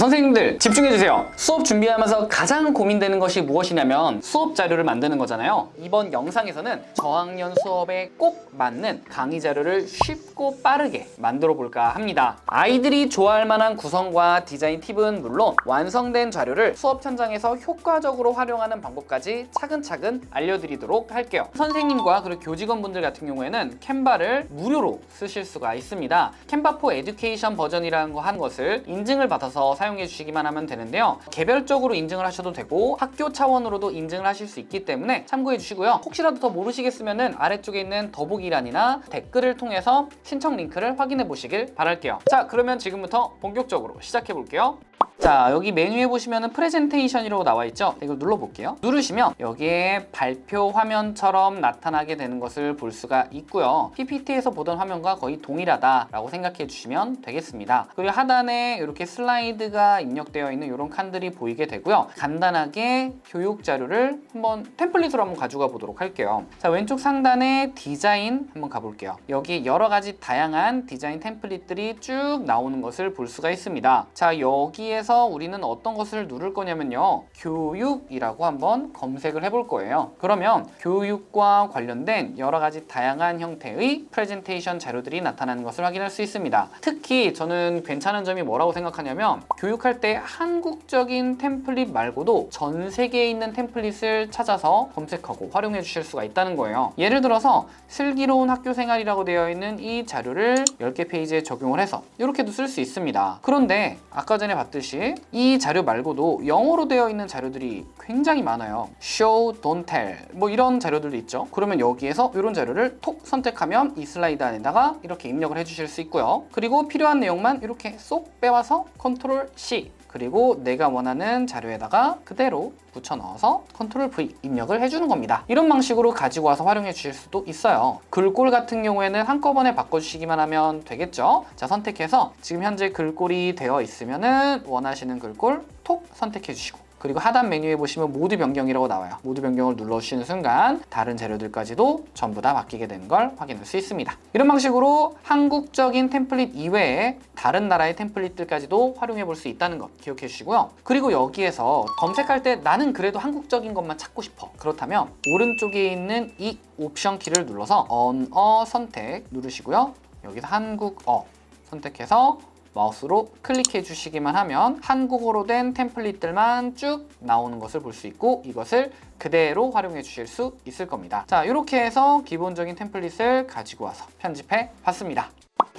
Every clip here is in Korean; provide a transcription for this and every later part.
선생님들 집중해주세요. 수업 준비하면서 가장 고민되는 것이 무엇이냐면 수업 자료를 만드는 거잖아요. 이번 영상에서는 저학년 수업에 꼭 맞는 강의 자료를 쉽고 빠르게 만들어 볼까 합니다. 아이들이 좋아할 만한 구성과 디자인 팁은 물론 완성된 자료를 수업 현장에서 효과적으로 활용하는 방법까지 차근차근 알려드리도록 할게요. 선생님과 그리고 교직원분들 같은 경우에는 캔바를 무료로 쓰실 수가 있습니다. 캔바 포 에듀케이션 버전이라는 거 한 것을 인증을 받아서 사용해 주시기만 하면 되는데요. 개별적으로 인증을 하셔도 되고 학교 차원으로도 인증을 하실 수 있기 때문에 참고해 주시고요. 혹시라도 더 모르시겠으면 아래쪽에 있는 더보기란이나 댓글을 통해서 신청 링크를 확인해 보시길 바랄게요. 자, 그러면 지금부터 본격적으로 시작해 볼게요. 자, 여기 메뉴에 보시면은 프레젠테이션이라고 나와 있죠? 이걸 눌러볼게요. 누르시면 여기에 발표 화면처럼 나타나게 되는 것을 볼 수가 있고요. PPT에서 보던 화면과 거의 동일하다라고 생각해 주시면 되겠습니다. 그리고 하단에 이렇게 슬라이드가 입력되어 있는 이런 칸들이 보이게 되고요. 간단하게 교육 자료를 한번 템플릿으로 한번 가져가 보도록 할게요. 자, 왼쪽 상단에 디자인 한번 가볼게요. 여기 여러 가지 다양한 디자인 템플릿들이 쭉 나오는 것을 볼 수가 있습니다. 자, 여기에서 우리는 어떤 것을 누를 거냐면요, 교육이라고 한번 검색을 해볼 거예요. 그러면 교육과 관련된 여러 가지 다양한 형태의 프레젠테이션 자료들이 나타나는 것을 확인할 수 있습니다. 특히 저는 괜찮은 점이 뭐라고 생각하냐면, 교육할 때 한국적인 템플릿 말고도 전 세계에 있는 템플릿을 찾아서 검색하고 활용해 주실 수가 있다는 거예요. 예를 들어서 슬기로운 학교 생활이라고 되어 있는 이 자료를 10개 페이지에 적용을 해서 이렇게도 쓸 수 있습니다. 그런데 아까 전에 봤듯이 이 자료 말고도 영어로 되어 있는 자료들이 굉장히 많아요. show, don't tell 뭐 이런 자료들도 있죠. 그러면 여기에서 이런 자료를 톡 선택하면 이 슬라이드 안에다가 이렇게 입력을 해주실 수 있고요. 그리고 필요한 내용만 이렇게 쏙 빼와서 컨트롤 C, 그리고 내가 원하는 자료에다가 그대로 붙여 넣어서 컨트롤 V 입력을 해주는 겁니다. 이런 방식으로 가지고 와서 활용해 주실 수도 있어요. 글꼴 같은 경우에는 한꺼번에 바꿔주시기만 하면 되겠죠. 자, 선택해서 지금 현재 글꼴이 되어 있으면은 원하시는 글꼴 톡 선택해 주시고, 그리고 하단 메뉴에 보시면 모드 변경이라고 나와요. 모드 변경을 눌러주시는 순간 다른 재료들까지도 전부 다 바뀌게 되는 걸 확인할 수 있습니다. 이런 방식으로 한국적인 템플릿 이외에 다른 나라의 템플릿들까지도 활용해 볼 수 있다는 것 기억해 주시고요. 그리고 여기에서 검색할 때 나는 그래도 한국적인 것만 찾고 싶어. 그렇다면 오른쪽에 있는 이 옵션 키를 눌러서 언어 선택 누르시고요. 여기서 한국어 선택해서 마우스로 클릭해 주시기만 하면 한국어로 된 템플릿들만 쭉 나오는 것을 볼 수 있고, 이것을 그대로 활용해 주실 수 있을 겁니다. 자, 이렇게 해서 기본적인 템플릿을 가지고 와서 편집해 봤습니다.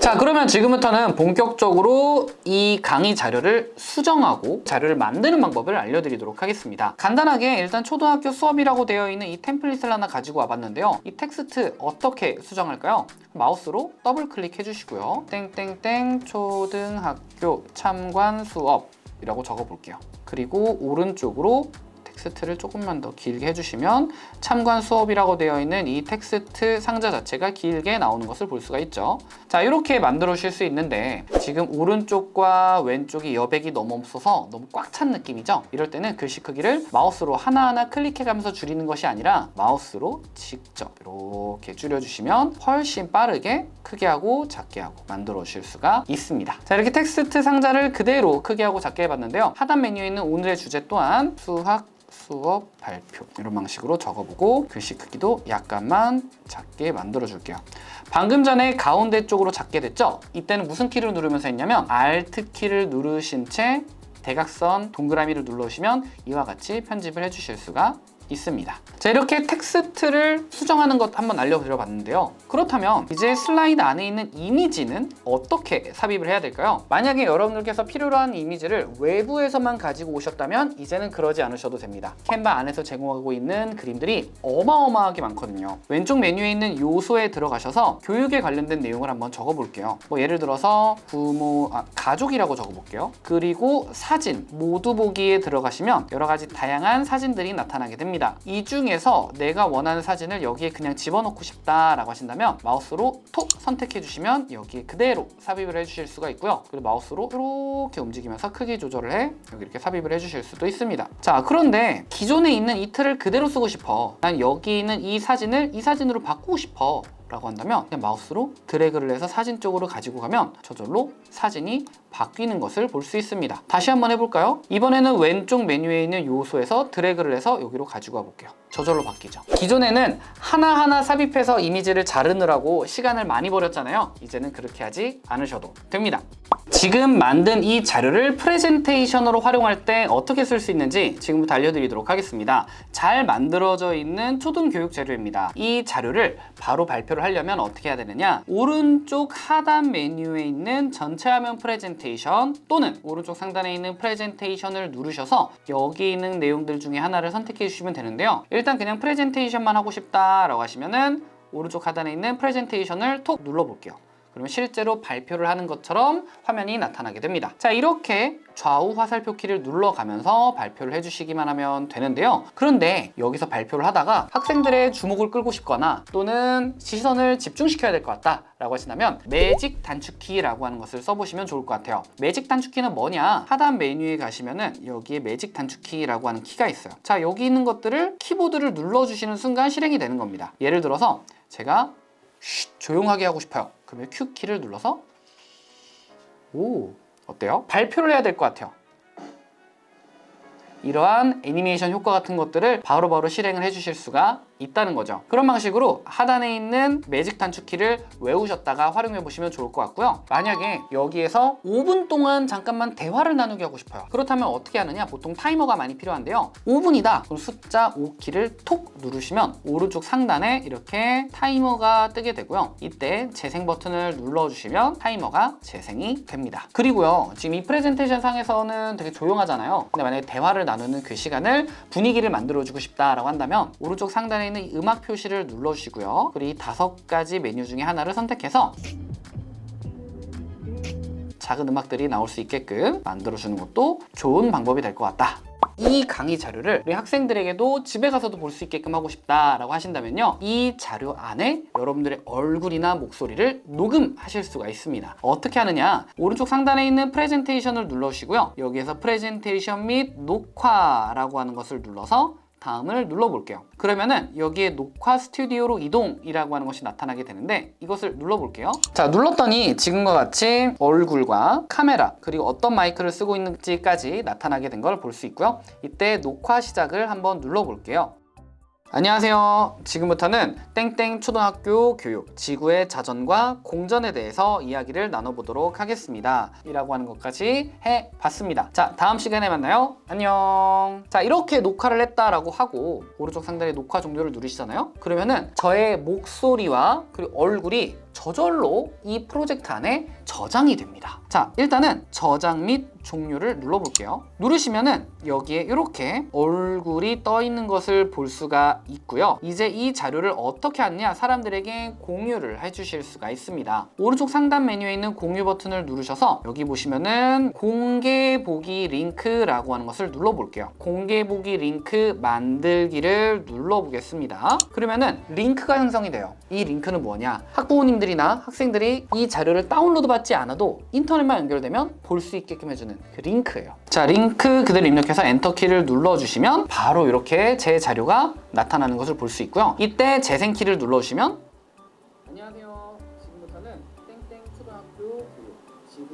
자, 그러면 지금부터는 본격적으로 이 강의 자료를 수정하고 자료를 만드는 방법을 알려드리도록 하겠습니다. 간단하게 일단 초등학교 수업이라고 되어 있는 이 템플릿을 하나 가지고 와봤는데요. 이 텍스트 어떻게 수정할까요? 마우스로 더블 클릭해 주시고요. 땡땡땡 초등학교 참관 수업이라고 적어 볼게요. 그리고 오른쪽으로 텍스트를 조금만 더 길게 해주시면 참관 수업이라고 되어 있는 이 텍스트 상자 자체가 길게 나오는 것을 볼 수가 있죠. 자, 이렇게 만들어 주실 수 있는데 지금 오른쪽과 왼쪽이 여백이 너무 없어서 너무 꽉 찬 느낌이죠. 이럴 때는 글씨 크기를 마우스로 하나하나 클릭해 가면서 줄이는 것이 아니라 마우스로 직접 이렇게 줄여주시면 훨씬 빠르게 크게 하고 작게 하고 만들어 주실 수가 있습니다. 자, 이렇게 텍스트 상자를 그대로 크게 하고 작게 해봤는데요. 하단 메뉴에 있는 오늘의 주제 또한 수업 발표, 이런 방식으로 적어보고 글씨 크기도 약간만 작게 만들어 줄게요. 방금 전에 가운데 쪽으로 작게 됐죠? 이때는 무슨 키를 누르면서 했냐면 Alt 키를 누르신 채 대각선 동그라미를 눌러주시면 이와 같이 편집을 해주실 수가 있습니다. 자, 이렇게 텍스트를 수정하는 것 한번 알려드려 봤는데요. 그렇다면 이제 슬라이드 안에 있는 이미지는 어떻게 삽입을 해야 될까요? 만약에 여러분들께서 필요로 하는 이미지를 외부에서만 가지고 오셨다면 이제는 그러지 않으셔도 됩니다. 캔바 안에서 제공하고 있는 그림들이 어마어마하게 많거든요. 왼쪽 메뉴에 있는 요소에 들어가셔서 교육에 관련된 내용을 한번 적어 볼게요. 뭐 예를 들어서 가족이라고 적어 볼게요. 그리고 사진 모두 보기에 들어가시면 여러 가지 다양한 사진들이 나타나게 됩니다. 이 중에서 내가 원하는 사진을 여기에 그냥 집어넣고 싶다라고 하신다면 마우스로 톡 선택해 주시면 여기에 그대로 삽입을 해 주실 수가 있고요. 그리고 마우스로 이렇게 움직이면서 크기 조절을 해 여기 이렇게 삽입을 해 주실 수도 있습니다. 자, 그런데 기존에 있는 이 틀을 그대로 쓰고 싶어, 난 여기 있는 이 사진을 이 사진으로 바꾸고 싶어 라고 한다면 그냥 마우스로 드래그를 해서 사진 쪽으로 가지고 가면 저절로 사진이 바뀌는 것을 볼 수 있습니다. 다시 한번 해볼까요? 이번에는 왼쪽 메뉴에 있는 요소에서 드래그를 해서 여기로 가지고 와볼게요. 저절로 바뀌죠. 기존에는 하나하나 삽입해서 이미지를 자르느라고 시간을 많이 버렸잖아요. 이제는 그렇게 하지 않으셔도 됩니다. 지금 만든 이 자료를 프레젠테이션으로 활용할 때 어떻게 쓸 수 있는지 지금부터 알려드리도록 하겠습니다. 잘 만들어져 있는 초등교육 자료입니다. 이 자료를 바로 발표를 하려면 어떻게 해야 되느냐, 오른쪽 하단 메뉴에 있는 전체 화면 프레젠테이션 또는 오른쪽 상단에 있는 프레젠테이션을 누르셔서 여기 있는 내용들 중에 하나를 선택해 주시면 되는데요. 일단 그냥 프레젠테이션만 하고 싶다라고 하시면은 오른쪽 하단에 있는 프레젠테이션을 톡 눌러볼게요. 그러면 실제로 발표를 하는 것처럼 화면이 나타나게 됩니다. 자, 이렇게 좌우 화살표 키를 눌러가면서 발표를 해주시기만 하면 되는데요. 그런데 여기서 발표를 하다가 학생들의 주목을 끌고 싶거나 또는 시선을 집중시켜야 될 것 같다 라고 하신다면 매직 단축키라고 하는 것을 써보시면 좋을 것 같아요. 매직 단축키는 뭐냐? 하단 메뉴에 가시면은 여기에 매직 단축키라고 하는 키가 있어요. 자, 여기 있는 것들을 키보드를 눌러주시는 순간 실행이 되는 겁니다. 예를 들어서 제가 조용하게 하고 싶어요. 그러면 Q키를 눌러서 어때요? 발표를 해야 될 것 같아요. 이러한 애니메이션 효과 같은 것들을 바로바로 실행을 해주실 수가 있다는 거죠. 그런 방식으로 하단에 있는 매직 단축키를 외우셨다가 활용해 보시면 좋을 것 같고요. 만약에 여기에서 5분 동안 잠깐만 대화를 나누게 하고 싶어요. 그렇다면 어떻게 하느냐? 보통 타이머가 많이 필요한데요. 5분이다. 그럼 숫자 5키를 톡 누르시면 오른쪽 상단에 이렇게 타이머가 뜨게 되고요. 이때 재생 버튼을 눌러주시면 타이머가 재생이 됩니다. 그리고요, 지금 이 프레젠테이션 상에서는 되게 조용하잖아요. 근데 만약에 대화를 나누는 그 시간을 분위기를 만들어주고 싶다라고 한다면 오른쪽 상단에 있는 이 음악 표시를 눌러주시고요. 그리고 이 5가지 메뉴 중에 하나를 선택해서 작은 음악들이 나올 수 있게끔 만들어주는 것도 좋은 방법이 될 것 같다. 이 강의 자료를 우리 학생들에게도 집에 가서도 볼 수 있게끔 하고 싶다라고 하신다면요, 이 자료 안에 여러분들의 얼굴이나 목소리를 녹음하실 수가 있습니다. 어떻게 하느냐, 오른쪽 상단에 있는 프레젠테이션을 눌러주시고요. 여기에서 프레젠테이션 및 녹화라고 하는 것을 눌러서 다음을 눌러볼게요. 그러면은 여기에 녹화 스튜디오로 이동이라고 하는 것이 나타나게 되는데 이것을 눌러볼게요. 자, 눌렀더니 지금과 같이 얼굴과 카메라 그리고 어떤 마이크를 쓰고 있는지까지 나타나게 된 걸 볼 수 있고요. 이때 녹화 시작을 한번 눌러볼게요. 안녕하세요. 지금부터는 땡땡 초등학교 교육, 지구의 자전과 공전에 대해서 이야기를 나눠보도록 하겠습니다. 이라고 하는 것까지 해봤습니다. 자, 다음 시간에 만나요. 안녕. 자, 이렇게 녹화를 했다라고 하고 오른쪽 상단에 녹화 종료를 누르시잖아요. 그러면은 저의 목소리와 그리고 얼굴이 저절로 이 프로젝트 안에 저장이 됩니다. 자, 일단은 저장 및 종료를 눌러볼게요. 누르시면은 여기에 이렇게 얼굴이 떠 있는 것을 볼 수가 있고요. 이제 이 자료를 어떻게 하느냐, 사람들에게 공유를 해주실 수가 있습니다. 오른쪽 상단 메뉴에 있는 공유 버튼을 누르셔서 여기 보시면은 공개 보기 링크라고 하는 것을 눌러볼게요. 공개 보기 링크 만들기를 눌러보겠습니다. 그러면은 링크가 형성이 돼요. 이 링크는 뭐냐, 학부모님들이나 학생들이 이 자료를 다운로드 받지 않아도 인터넷만 연결되면 볼 수 있게끔 해주는 그 링크예요. 자, 링크 그대로 입력해서 엔터키를 눌러주시면 바로 이렇게 제 자료가 나타나는 것을 볼 수 있고요. 이때 재생키를 눌러주시면 안녕하세요. 지금부터는 땡땡 초등학교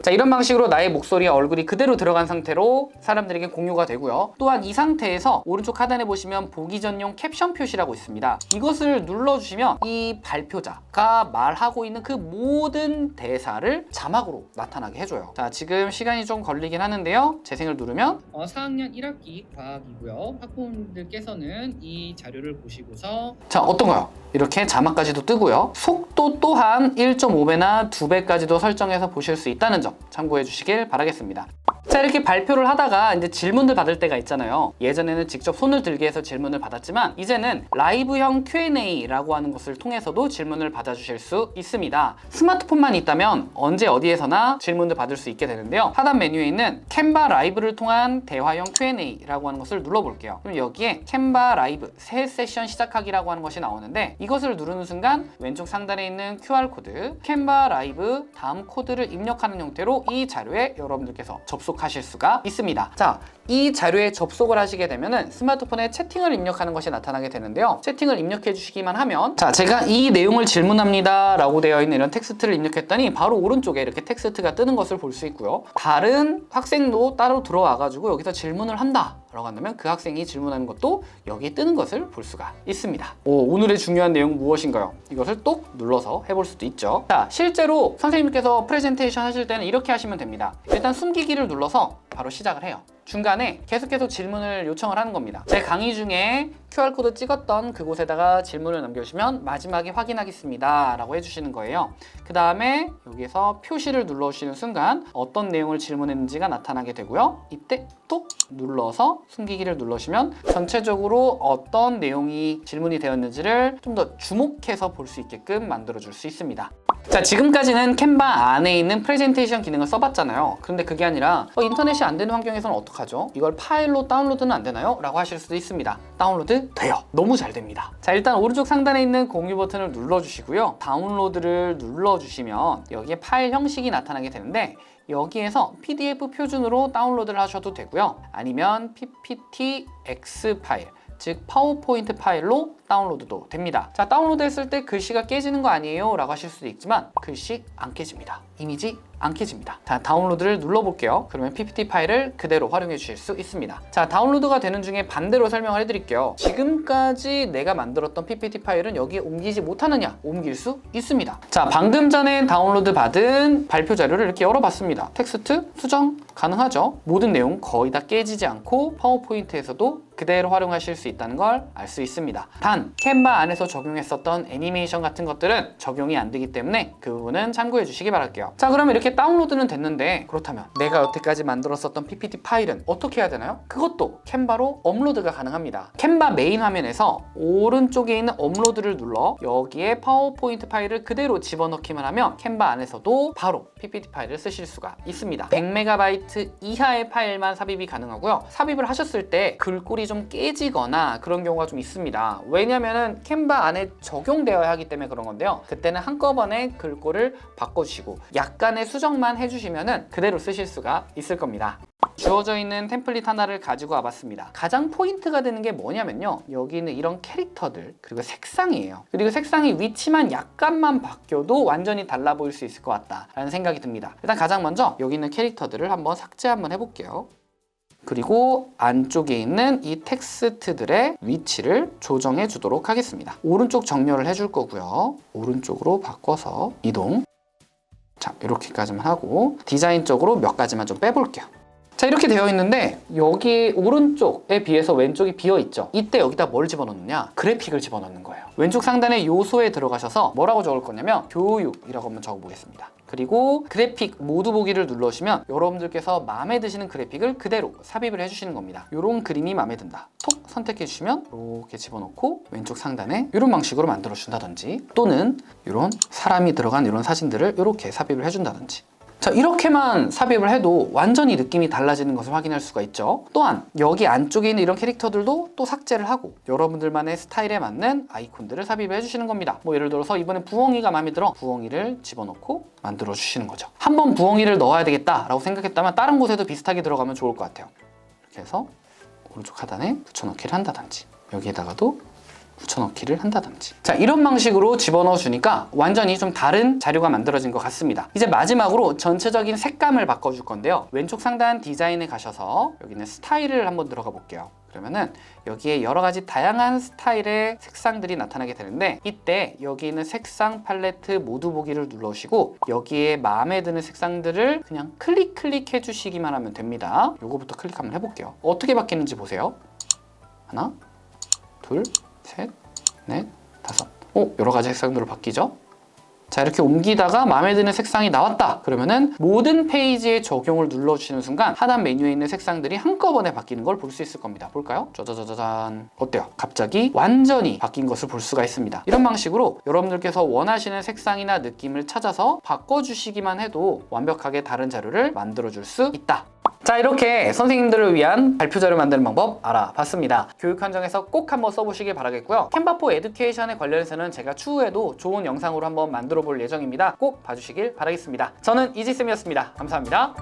자, 이런 방식으로 나의 목소리와 얼굴이 그대로 들어간 상태로 사람들에게 공유가 되고요. 또한 이 상태에서 오른쪽 하단에 보시면 보기 전용 캡션 표시라고 있습니다. 이것을 눌러주시면 이 발표자가 말하고 있는 그 모든 대사를 자막으로 나타나게 해줘요. 자, 지금 시간이 좀 걸리긴 하는데요. 재생을 누르면 4학년 1학기 과학이고요. 학부모님들께서는 이 자료를 보시고서 자, 어떤가요? 이렇게 자막까지도 뜨고요. 속도 또한 1.5배나 2배까지도 설정해서 보실 수 있다는 점 참고해 주시길 바라겠습니다. 자, 이렇게 발표를 하다가 이제 질문을 받을 때가 있잖아요. 예전에는 직접 손을 들게 해서 질문을 받았지만 이제는 라이브형 Q&A라고 하는 것을 통해서도 질문을 받아주실 수 있습니다. 스마트폰만 있다면 언제 어디에서나 질문을 받을 수 있게 되는데요. 하단 메뉴에 있는 캔바 라이브를 통한 대화형 Q&A라고 하는 것을 눌러볼게요. 그럼 여기에 캔바 라이브 새 세션 시작하기라고 하는 것이 나오는데 이것을 누르는 순간 왼쪽 상단에 있는 QR코드 캔바 라이브 다음 코드를 입력하는 형태로 이 자료에 여러분들께서 접속 접속하실 수가 있습니다. 자, 이 자료에 접속을 하시게 되면은 스마트폰에 채팅을 입력하는 것이 나타나게 되는데요. 채팅을 입력해 주시기만 하면, 자, 제가 이 내용을 질문합니다 라고 되어 있는 이런 텍스트를 입력했더니 바로 오른쪽에 이렇게 텍스트가 뜨는 것을 볼 수 있고요. 다른 학생도 따로 들어와 가지고 여기서 질문을 한다 라고 한다면 그 학생이 질문하는 것도 여기에 뜨는 것을 볼 수가 있습니다. 오늘의 중요한 내용은 무엇인가요? 이것을 똑 눌러서 해볼 수도 있죠. 자, 실제로 선생님께서 프레젠테이션 하실 때는 이렇게 하시면 됩니다. 일단 숨기기를 눌러서 바로 시작을 해요. 중간에 계속해서 질문을 요청을 하는 겁니다. 제 강의 중에 QR코드 찍었던 그곳에다가 질문을 남겨주시면 마지막에 확인하겠습니다 라고 해주시는 거예요. 그 다음에 여기서 표시를 눌러주시는 순간 어떤 내용을 질문했는지가 나타나게 되고요. 이때 톡 눌러서 숨기기를 눌러주시면 전체적으로 어떤 내용이 질문이 되었는지를 좀 더 주목해서 볼 수 있게끔 만들어줄 수 있습니다. 자, 지금까지는 캔바 안에 있는 프레젠테이션 기능을 써봤잖아요. 그런데 그게 아니라 인터넷이 안 되는 환경에서는 어떡하죠? 이걸 파일로 다운로드는 안 되나요? 라고 하실 수도 있습니다. 다운로드 돼요. 너무 잘 됩니다. 자, 일단 오른쪽 상단에 있는 공유 버튼을 눌러주시고요. 다운로드를 눌러주시면 여기에 파일 형식이 나타나게 되는데 여기에서 PDF 표준으로 다운로드를 하셔도 되고요. 아니면 PPTX 파일, 즉 파워포인트 파일로 다운로드도 됩니다. 자, 다운로드 했을 때 글씨가 깨지는 거 아니에요? 라고 하실 수도 있지만 글씨 안 깨집니다. 이미지 안 깨집니다. 자, 다운로드를 눌러볼게요. 그러면 PPT 파일을 그대로 활용해 주실 수 있습니다. 자, 다운로드가 되는 중에 반대로 설명을 해드릴게요. 지금까지 내가 만들었던 PPT 파일은 여기에 옮기지 못하느냐? 옮길 수 있습니다. 자, 방금 전에 다운로드 받은 발표 자료를 이렇게 열어봤습니다. 텍스트 수정 가능하죠? 모든 내용 거의 다 깨지지 않고 파워포인트에서도 그대로 활용하실 수 있다는 걸 알 수 있습니다. 단, 캔바 안에서 적용했었던 애니메이션 같은 것들은 적용이 안 되기 때문에 그 부분은 참고해 주시기 바랄게요. 자, 그러면 이렇게 다운로드는 됐는데 그렇다면 내가 여태까지 만들었었던 PPT 파일은 어떻게 해야 되나요? 그것도 캔바로 업로드가 가능합니다. 캔바 메인 화면에서 오른쪽에 있는 업로드를 눌러 여기에 파워포인트 파일을 그대로 집어넣기만 하면 캔바 안에서도 바로 PPT 파일을 쓰실 수가 있습니다. 100MB 이하의 파일만 삽입이 가능하고요. 삽입을 하셨을 때 글꼴이 좀 깨지거나 그런 경우가 좀 있습니다. 왜냐면은 캔바 안에 적용되어야 하기 때문에 그런 건데요. 그때는 한꺼번에 글꼴을 바꿔주시고 약간의 수정만 해주시면은 그대로 쓰실 수가 있을 겁니다. 주어져 있는 템플릿 하나를 가지고 와봤습니다. 가장 포인트가 되는 게 뭐냐면요, 여기 있는 이런 캐릭터들 그리고 색상이에요. 그리고 색상이 위치만 약간만 바뀌어도 완전히 달라 보일 수 있을 것 같다라는 생각이 듭니다. 일단 가장 먼저 여기 있는 캐릭터들을 한번 삭제 한번 해볼게요. 그리고 안쪽에 있는 이 텍스트들의 위치를 조정해 주도록 하겠습니다. 오른쪽 정렬을 해줄 거고요. 오른쪽으로 바꿔서 이동. 자, 이렇게까지만 하고 디자인 쪽으로 몇 가지만 좀 빼볼게요. 자, 이렇게 되어 있는데 여기 오른쪽에 비해서 왼쪽이 비어 있죠. 이때 여기다 뭘 집어넣느냐? 그래픽을 집어넣는 거예요. 왼쪽 상단의 요소에 들어가셔서 뭐라고 적을 거냐면 교육이라고 한번 적어보겠습니다. 그리고 그래픽 모두 보기를 눌러주시면 여러분들께서 마음에 드시는 그래픽을 그대로 삽입을 해주시는 겁니다. 이런 그림이 마음에 든다. 톡 선택해 주시면 이렇게 집어넣고 왼쪽 상단에 이런 방식으로 만들어 준다든지, 또는 이런 사람이 들어간 이런 사진들을 이렇게 삽입을 해준다든지. 자, 이렇게만 삽입을 해도 완전히 느낌이 달라지는 것을 확인할 수가 있죠. 또한 여기 안쪽에 있는 이런 캐릭터들도 또 삭제를 하고 여러분들만의 스타일에 맞는 아이콘들을 삽입을 해주시는 겁니다. 뭐 예를 들어서 이번에 부엉이가 마음에 들어 부엉이를 집어넣고 만들어 주시는 거죠. 한번 부엉이를 넣어야 되겠다라고 생각했다면 다른 곳에도 비슷하게 들어가면 좋을 것 같아요. 이렇게 해서 오른쪽 하단에 붙여넣기를 한다든지, 여기에다가도 붙여넣기를 한다든지. 자, 이런 방식으로 집어넣어 주니까 완전히 좀 다른 자료가 만들어진 것 같습니다. 이제 마지막으로 전체적인 색감을 바꿔줄 건데요. 왼쪽 상단 디자인에 가셔서 여기는 스타일을 한번 들어가 볼게요. 그러면은 여기에 여러 가지 다양한 스타일의 색상들이 나타나게 되는데, 이때 여기 있는 색상 팔레트 모두 보기를 눌러주시고 여기에 마음에 드는 색상들을 그냥 클릭해 주시기만 하면 됩니다. 요거부터 클릭 한번 해볼게요. 어떻게 바뀌는지 보세요. 하나, 둘, 셋, 넷, 다섯. 여러 가지 색상들로 바뀌죠? 자, 이렇게 옮기다가 마음에 드는 색상이 나왔다 그러면은 모든 페이지에 적용을 눌러주시는 순간 하단 메뉴에 있는 색상들이 한꺼번에 바뀌는 걸 볼 수 있을 겁니다. 볼까요? 짜자자잔. 어때요? 갑자기 완전히 바뀐 것을 볼 수가 있습니다. 이런 방식으로 여러분들께서 원하시는 색상이나 느낌을 찾아서 바꿔주시기만 해도 완벽하게 다른 자료를 만들어줄 수 있다. 자, 이렇게 선생님들을 위한 발표 자료 만드는 방법 알아봤습니다. 교육 현장에서 꼭 한번 써보시길 바라겠고요. 캔바4 에듀케이션에 관련해서는 제가 추후에도 좋은 영상으로 한번 만들어 볼 예정입니다. 꼭 봐주시길 바라겠습니다. 저는 이지쌤이었습니다. 감사합니다.